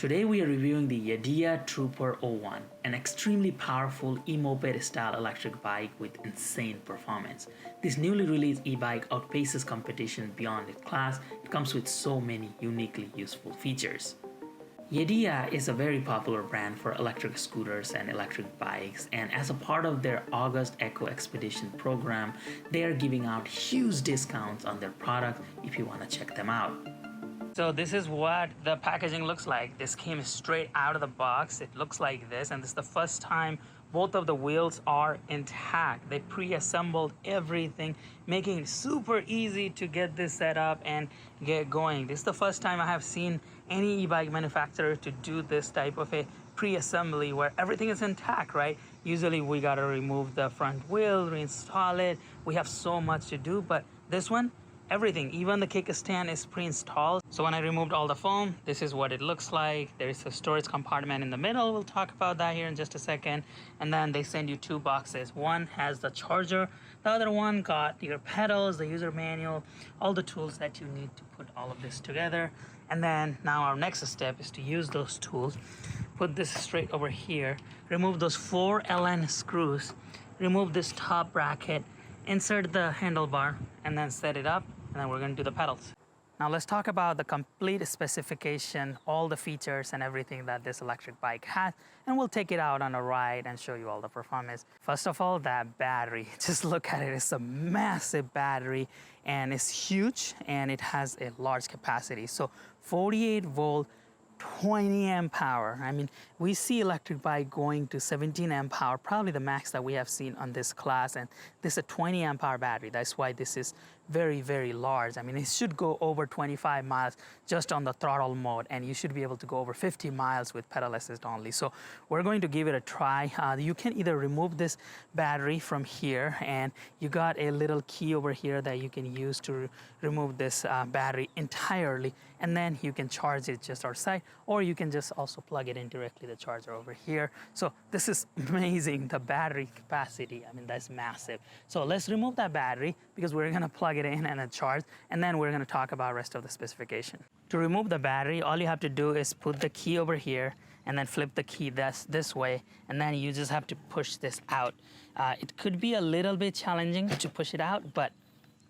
Today we are reviewing the Yadea Trooper 01, an extremely powerful e-moped style electric bike with insane performance. This newly released e-bike outpaces competition beyond its class. It comes with so many uniquely useful features. Yadea is a very popular brand for electric scooters and electric bikes, and as a part of their August Eco Expedition program, they are giving out huge discounts on their products if you want to check them out. So this is what the packaging looks like. This came straight out of the box. It looks like this, and this is the first time both of the wheels are intact. They pre-assembled everything, making it super easy to get this set up and get going. This is the first time I have seen any e-bike manufacturer to do this type of a pre-assembly where everything is intact, right? Usually we gotta remove the front wheel, reinstall it. We have so much to do, but this one, everything, even the kickstand is pre-installed. So when I removed all the foam, this is what it looks like. There is a storage compartment in the middle. We'll talk about that here in just a second. And then they send you two boxes. One has the charger. The other one got your pedals, the user manual, all the tools that you need to put all of this together. And then now our next step is to use those tools. Put this straight over here. Remove those 4 Allen screws. Remove this top bracket. Insert the handlebar and then set it up. And then we're going to do the pedals. Now let's talk about the complete specification, all the features and everything that this electric bike has, and we'll take it out on a ride and show you all the performance. First of all, that battery, just look at it. It's a massive battery and it's huge and it has a large capacity. So 48 volt, 20 amp power. I mean, we see electric bike going to 17 amp power, probably the max that we have seen on this class, and this is a 20 amp hour battery. That's why this is very, very large. I mean, it should go over 25 miles just on the throttle mode, and you should be able to go over 50 miles with pedal assist only. So we're going to give it a try. You can either remove this battery from here, and you got a little key over here that you can use to remove this battery entirely, and then you can charge it just outside, or you can just also plug it in directly, the charger over here. So this is amazing, the battery capacity. I mean, that's massive. So let's remove that battery because we're gonna plug it in and a charge, and then we're gonna talk about rest of the specification. To remove the battery, all you have to do is put the key over here and then flip the key this way, and then you just have to push this out. It could be a little bit challenging to push it out, but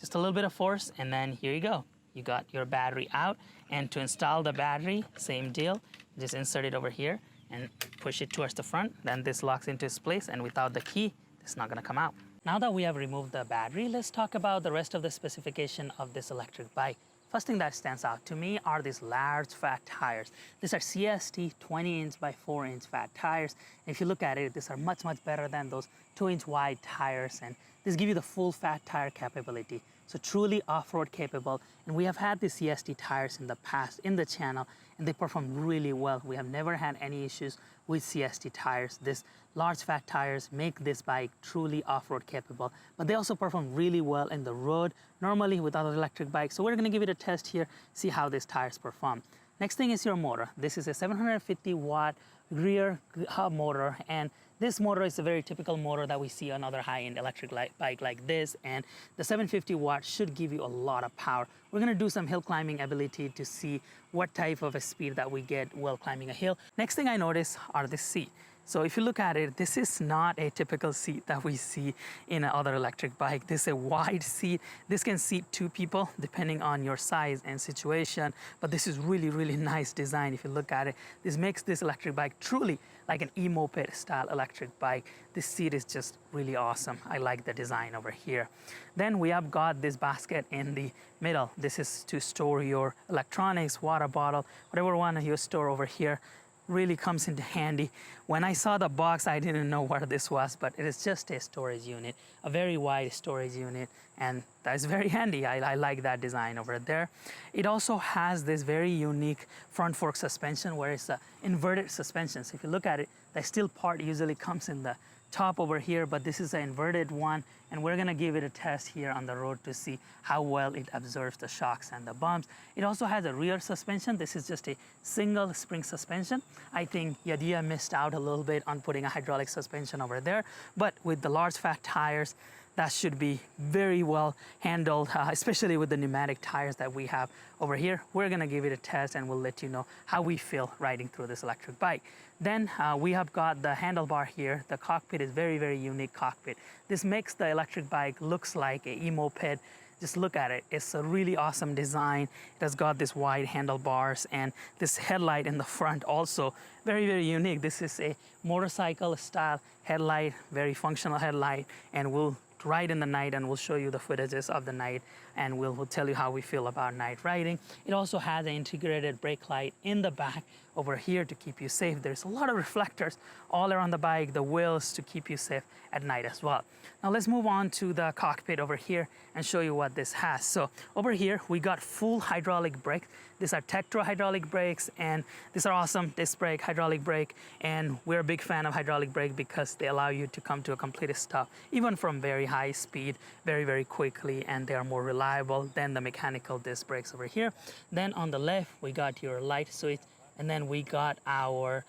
just a little bit of force, and then here you go. You got your battery out. And to install the battery, same deal. Just insert it over here and push it towards the front. Then this locks into its place, and without the key, it's not gonna come out. Now that we have removed the battery, let's talk about the rest of the specification of this electric bike. First thing that stands out to me are these large fat tires. These are CST 20-inch by 4-inch fat tires. And if you look at it, these are much, much better than those 2-inch wide tires. And these give you the full fat tire capability. So truly off-road capable. And we have had the CST tires in the past in the channel, and they perform really well. We have never had any issues with CST tires. This large fat tires make this bike truly off-road capable, but they also perform really well in the road, normally with other electric bikes. So we're gonna give it a test here, see how these tires perform. Next thing is your motor. This is a 750 watt rear hub motor, and this motor is a very typical motor that we see on other high-end electric bike like this, and the 750 watts should give you a lot of power. We're gonna do some hill climbing ability to see what type of a speed that we get while climbing a hill. Next thing I notice are the seat. So if you look at it, this is not a typical seat that we see in another electric bike. This is a wide seat. This can seat 2 people depending on your size and situation, but this is really, really nice design. If you look at it, this makes this electric bike truly like an e-moped style electric bike. This seat is just really awesome. I like the design over here. Then we have got this basket in the middle. This is to store your electronics, water bottle, whatever one you store over here. Really comes into handy. When I saw the box, I didn't know what this was, but it is just a storage unit, a very wide storage unit, and that's very handy. I like that design over there. It also has this very unique front fork suspension where it's an inverted suspension. So if you look at it, the steel part usually comes in the top over here, but this is an inverted one, and we're gonna give it a test here on the road to see how well it absorbs the shocks and the bumps. It also has a rear suspension. This is just a single spring suspension. I think Yadea missed out a little bit on putting a hydraulic suspension over there, but with the large fat tires, that should be very well handled, especially with the pneumatic tires that we have over here. We're gonna give it a test and we'll let you know how we feel riding through this electric bike. Then we have got the handlebar here. The cockpit is very, very unique cockpit. This makes the electric bike looks like a E-Moped. Just look at it. It's a really awesome design. It has got this wide handlebars and this headlight in the front also very, very unique. This is a motorcycle style headlight, very functional headlight, and we'll ride in the night and we'll show you the footages of the night and we'll tell you how we feel about night riding. It also has an integrated brake light in the back over here to keep you safe. There's a lot of reflectors all around the bike, the wheels to keep you safe at night as well. Now let's move on to the cockpit over here and show you what this has. So over here we got full hydraulic brakes. These are Tektro hydraulic brakes and these are awesome. Disc brake, hydraulic brake, and we're a big fan of hydraulic brake because they allow you to come to a complete stop even from very high speed very, very quickly, and they are more reliable than the mechanical disc brakes over here. Then on the left we got your light switch, and then we got our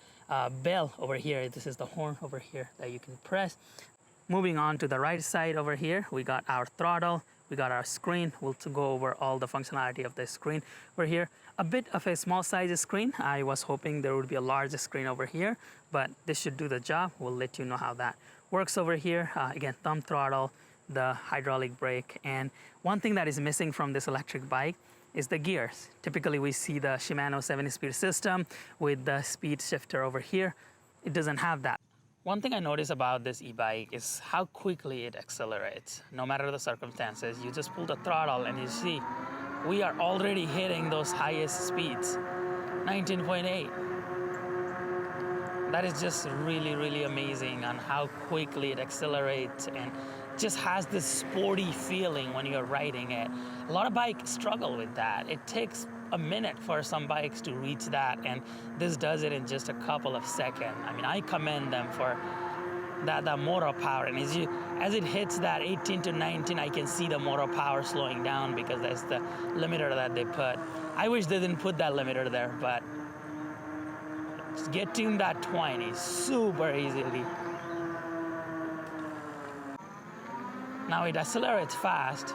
bell over here. This is the horn over here that you can press. Moving on to the right side over here, we got our throttle, we got our screen. We'll go over all the functionality of the screen over here. A bit of a small size screen. I was hoping there would be a larger screen over here, but this should do the job. We'll let you know how that works over here. Again, thumb throttle, the hydraulic brake, and one thing that is missing from this electric bike is the gears. Typically we see the Shimano 7-speed system with the speed shifter over here. It doesn't have that. One thing I notice about this e-bike is how quickly it accelerates. No matter the circumstances, you just pull the throttle and you see we are already hitting those highest speeds, 19.8. That is just really, really amazing on how quickly it accelerates and just has this sporty feeling when you're riding it. A lot of bikes struggle with that. It takes a minute for some bikes to reach that, and this does it in just a couple of seconds. I mean, I commend them for that motor power, and as it hits that 18 to 19, I can see the motor power slowing down because that's the limiter that they put. I wish they didn't put that limiter there, but just getting that 20 super easily. Now it accelerates fast.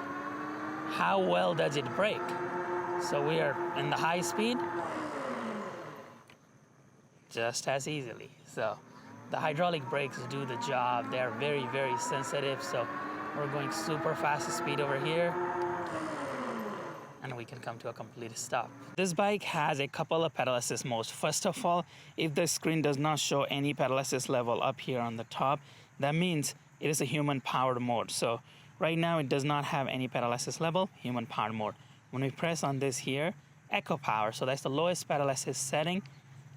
How well does it brake? So we are in the high speed just as easily. So the hydraulic brakes do the job. They are very, very sensitive. So we're going super fast speed over here and we can come to a complete stop. This bike has a couple of pedal assist modes. First of all, if the screen does not show any pedal assist level up here on the top, that means it is a human powered mode. So right now it does not have any pedal assist level, human powered mode. When we press on this here, echo power, so that's the lowest pedal assist setting,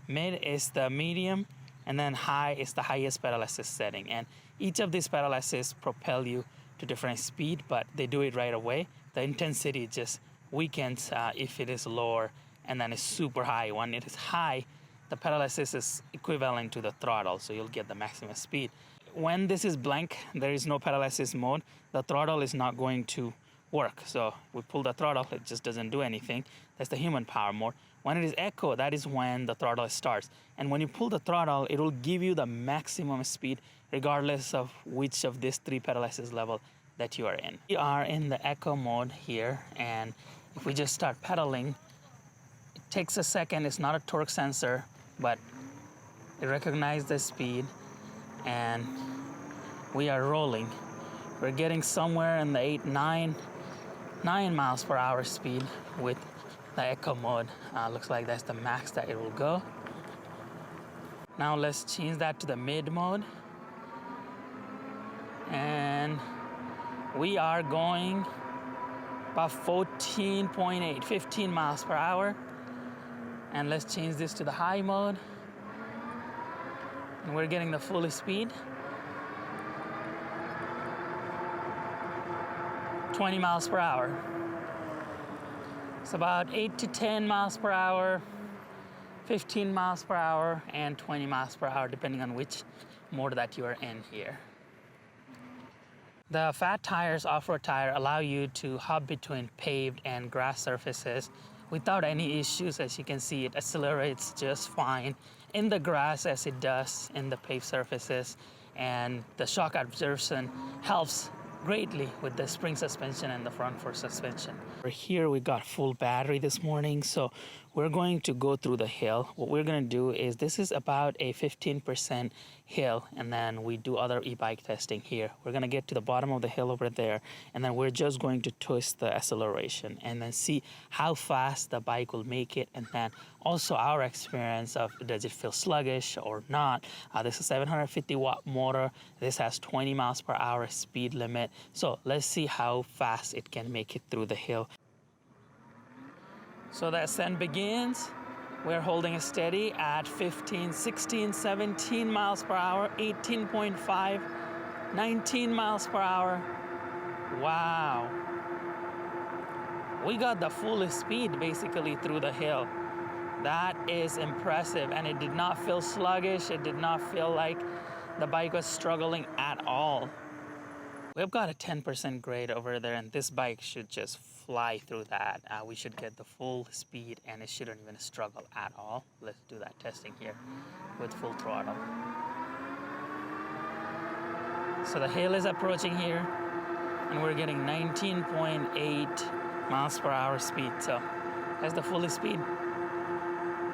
mid is the medium, and then high is the highest pedal assist setting. And each of these pedal assists propel you to different speed, but they do it right away. The intensity just weakens if it is lower, and then it's super high. When it is high, the pedal assist is equivalent to the throttle, so you'll get the maximum speed. When this is blank, there is no pedal assist mode, the throttle is not going to work. So we pull the throttle, it just doesn't do anything. That's the human power mode. When it is echo, that is when the throttle starts. And when you pull the throttle, it will give you the maximum speed regardless of which of these three pedal assist level that you are in. We are in the echo mode here, and if we just start pedaling, it takes a second. It's not a torque sensor, but it recognizes the speed and we are rolling. We're getting somewhere in the 9 miles per hour speed with the echo mode. Looks like that's the max that it will go. Now let's change that to the mid mode. And we are going about 14.8, 15 miles per hour. And let's change this to the high mode. And we're getting the full speed. 20 miles per hour. It's about 8 to 10 miles per hour, 15 miles per hour, and 20 miles per hour, depending on which mode that you are in here. The Fat Tires off-road tire allow you to hop between paved and grass surfaces without any issues. As you can see, it accelerates just fine in the grass as it does in the paved surfaces, and the shock absorption helps greatly with the spring suspension and the front fork suspension. Here we got full battery this morning, so we're going to go through the hill. What we're going to do is, this is about a 15% hill, and then we do other e-bike testing here. We're going to get to the bottom of the hill over there, and then we're just going to twist the acceleration and then see how fast the bike will make it, and then also our experience of does it feel sluggish or not. This is a 750 watt motor. This has 20 miles per hour speed limit. So let's see how fast it can make it through the hill. So the ascent begins. We're holding it steady at 15, 16, 17 miles per hour, 18.5, 19 miles per hour. Wow. We got the fullest speed basically through the hill. That is impressive, and it did not feel sluggish. It did not feel like the bike was struggling at all. We've got a 10% grade over there, and this bike should just fly through that. We should get the full speed, and it shouldn't even struggle at all. Let's do that testing here with full throttle. So the hill is approaching here, and we're getting 19.8 miles per hour speed. So that's the fullest speed.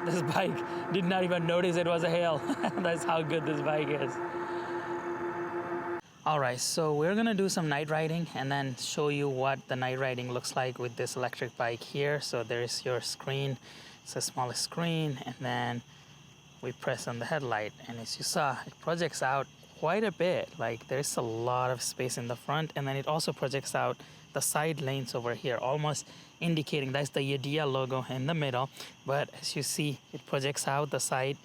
This bike did not even notice it was a hill. That's how good this bike is. All right, so we're gonna do some night riding and then show you what the night riding looks like with this electric bike here. So there's your screen. It's a small screen, and then we press on the headlight, and as you saw, it projects out quite a bit. Like, there's a lot of space in the front, and then it also projects out the side lanes over here, almost indicating that's the Yadea logo in the middle. But as you see, it projects out the side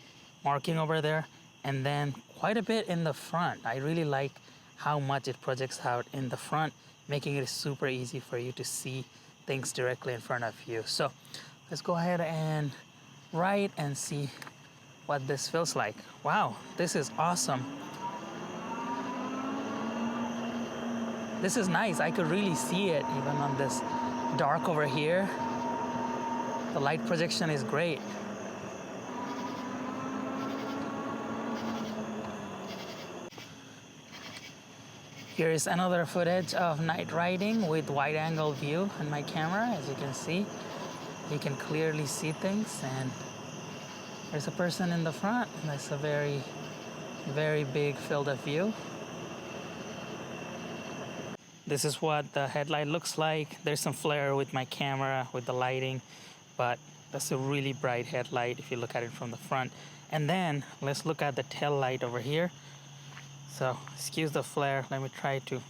marking over there, and then quite a bit in the front. I really like how much it projects out in the front, making it super easy for you to see things directly in front of you. So let's go ahead and ride and see what this feels like. Wow, this is awesome. This is nice. I could really see it even on this dark over here. The light projection is great. Here is another footage of night riding with wide angle view on my camera. As you can see, you can clearly see things, and there's a person in the front. That's a very, very big field of view. This is what the headlight looks like. There's some flare with my camera with the lighting, but that's a really bright headlight if you look at it from the front. And then let's look at the tail light over here. So excuse the flare. Let me try to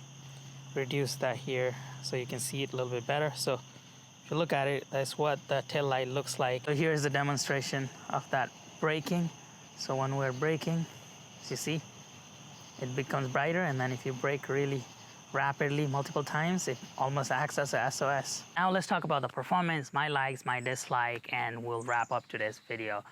reduce that here so you can see it a little bit better. So if you look at it, that's what the tail light looks like. So here's the demonstration of that braking. So when we're braking, as you see, it becomes brighter, and then if you brake really rapidly multiple times, it almost acts as a SOS. Now let's talk about the performance, my likes, my dislike, and we'll wrap up today's video.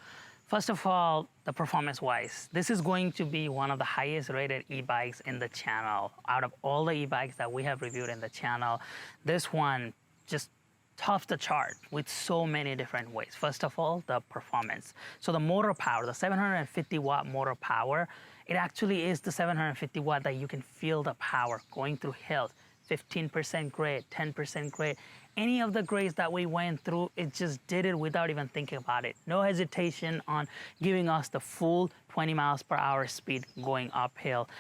First of all, the performance-wise, this is going to be one of the highest rated e-bikes in the channel. Out of all the e-bikes that we have reviewed in the channel, this one just tops the chart with so many different ways. First of all, the performance. So the motor power, the 750 watt motor power, it actually is the 750 watt that you can feel the power going through hills. 15% grade, 10% grade. Any of the grades that we went through, it just did it without even thinking about it. No hesitation on giving us the full 20 miles per hour speed going uphill.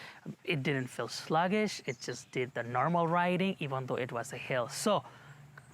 It didn't feel sluggish. It just did the normal riding, even though it was a hill. So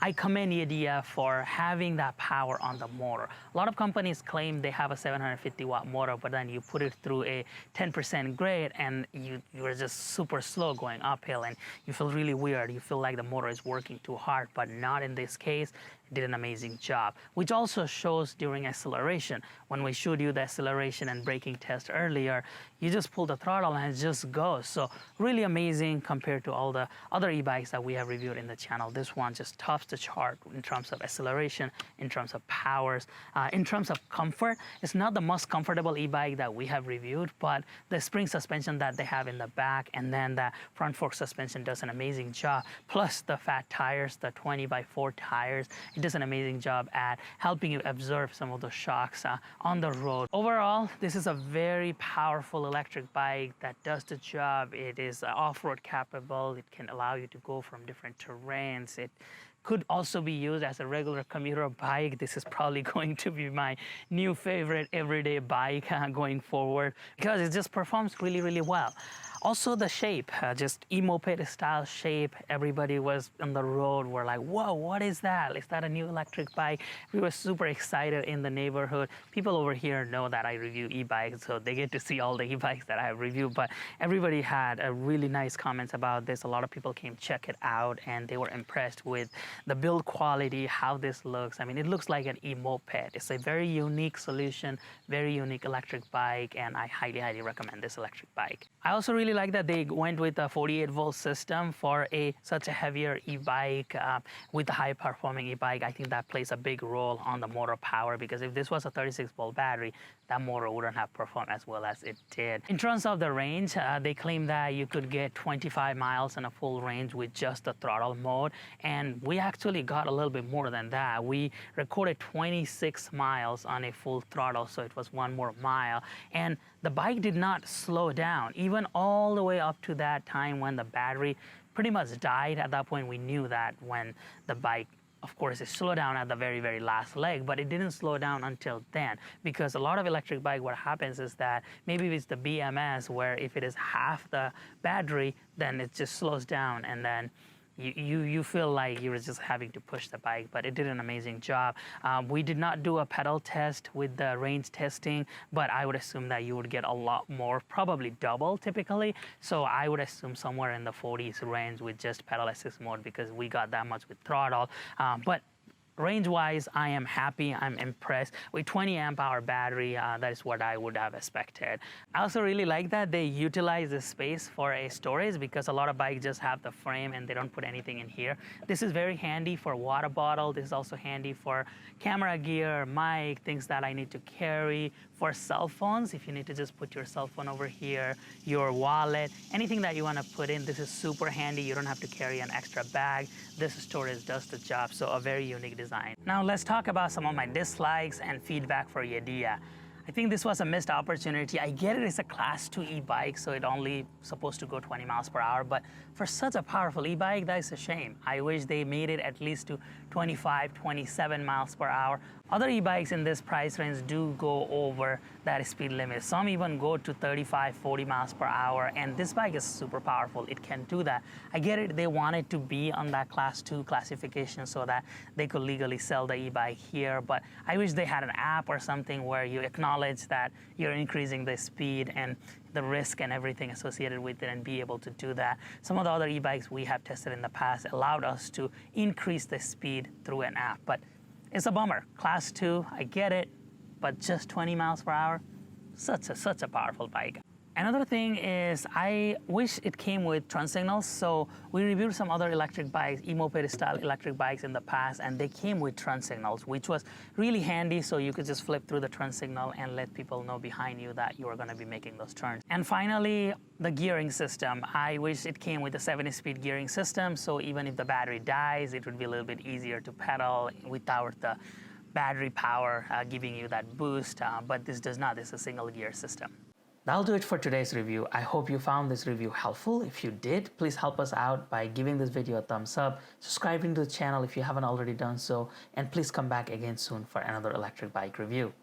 I commend Yadea for having that power on the motor. A lot of companies claim they have a 750 watt motor, but then you put it through a 10% grade and you're just super slow going uphill, and you feel really weird. You feel like the motor is working too hard, but not in this case. It did an amazing job, which also shows during acceleration. When we showed you the acceleration and braking test earlier, you just pull the throttle and it just goes. So really amazing compared to all the other e-bikes that we have reviewed in the channel. This one just tops the chart in terms of acceleration, in terms of powers, in terms of comfort. It's not the most comfortable e-bike that we have reviewed, but the spring suspension that they have in the back, and then the front fork suspension does an amazing job. Plus the fat tires, the 20x4 tires, it does an amazing job at helping you absorb some of the shocks on the road. Overall, this is a very powerful electric bike that does the job. It is off-road capable. It can allow you to go from different terrains. It could also be used as a regular commuter bike. This is probably going to be my new favorite everyday bike going forward because it just performs really, really well. Also the shape, just E-Moped style shape. Everybody was on the road, were like, whoa, what is that? Is that a new electric bike? We were super excited in the neighborhood. People over here know that I review e-bikes, so they get to see all the e-bikes that I have reviewed, but everybody had a really nice comments about this. A lot of people came check it out and they were impressed with the build quality, how this looks. I mean, it looks like an E-Moped. It's a very unique solution, very unique electric bike, and I highly, highly recommend this electric bike. I also really like that they went with a 48-volt system for such a heavier e-bike with a high-performing e-bike. I think that plays a big role on the motor power, because if this was a 36-volt battery, that motor wouldn't have performed as well as it did. In terms of the range, they claim that you could get 25 miles in a full range with just the throttle mode, and we actually got a little bit more than that. We recorded 26 miles on a full throttle, so it was one more mile, and the bike did not slow down, even all the way up to that time when the battery pretty much died. At that point, we knew that when the bike, of course, it slowed down at the very, very last leg, but it didn't slow down until then, because a lot of electric bike, what happens is that maybe it's the BMS, where if it is half the battery, then it just slows down, and then you feel like you were just having to push the bike, but it did an amazing job. We did not do a pedal test with the range testing, but I would assume that you would get a lot more, probably double typically. So I would assume somewhere in the 40s range with just pedal assist mode, because we got that much with throttle. But range-wise, I am happy, I'm impressed. With 20 amp hour battery, that is what I would have expected. I also really like that they utilize the space for a storage, because a lot of bikes just have the frame and they don't put anything in here. This is very handy for water bottle. This is also handy for camera gear, mic, things that I need to carry. For cell phones, if you need to just put your cell phone over here, your wallet, anything that you want to put in, this is super handy. You don't have to carry an extra bag. This storage does the job, so a very unique design. Now let's talk about some of my dislikes and feedback for Yadea. I think this was a missed opportunity. I get it, it's a class 2 e-bike, so it only supposed to go 20 miles per hour, but for such a powerful e-bike, that is a shame. I wish they made it at least to 25, 27 miles per hour. Other e-bikes in this price range do go over that speed limit. Some even go to 35, 40 miles per hour, and this bike is super powerful. It can do that. I get it, they wanted to be on that class 2 classification so that they could legally sell the e-bike here, but I wish they had an app or something where you acknowledge that you're increasing the speed and the risk and everything associated with it, and be able to do that. Some of the other e-bikes we have tested in the past allowed us to increase the speed through an app, but it's a bummer. Class 2, I get it, but just 20 miles per hour, such a powerful bike. Another thing is, I wish it came with turn signals. So we reviewed some other electric bikes, E-Moped style electric bikes in the past, and they came with turn signals, which was really handy. So you could just flip through the turn signal and let people know behind you that you are going to be making those turns. And finally, the gearing system. I wish it came with a 7-speed gearing system. So even if the battery dies, it would be a little bit easier to pedal without the battery power giving you that boost. But this does not. This is a single gear system. That'll do it for today's review. I hope you found this review helpful. If you did, please help us out by giving this video a thumbs up, subscribing to the channel if you haven't already done so, and please come back again soon for another electric bike review.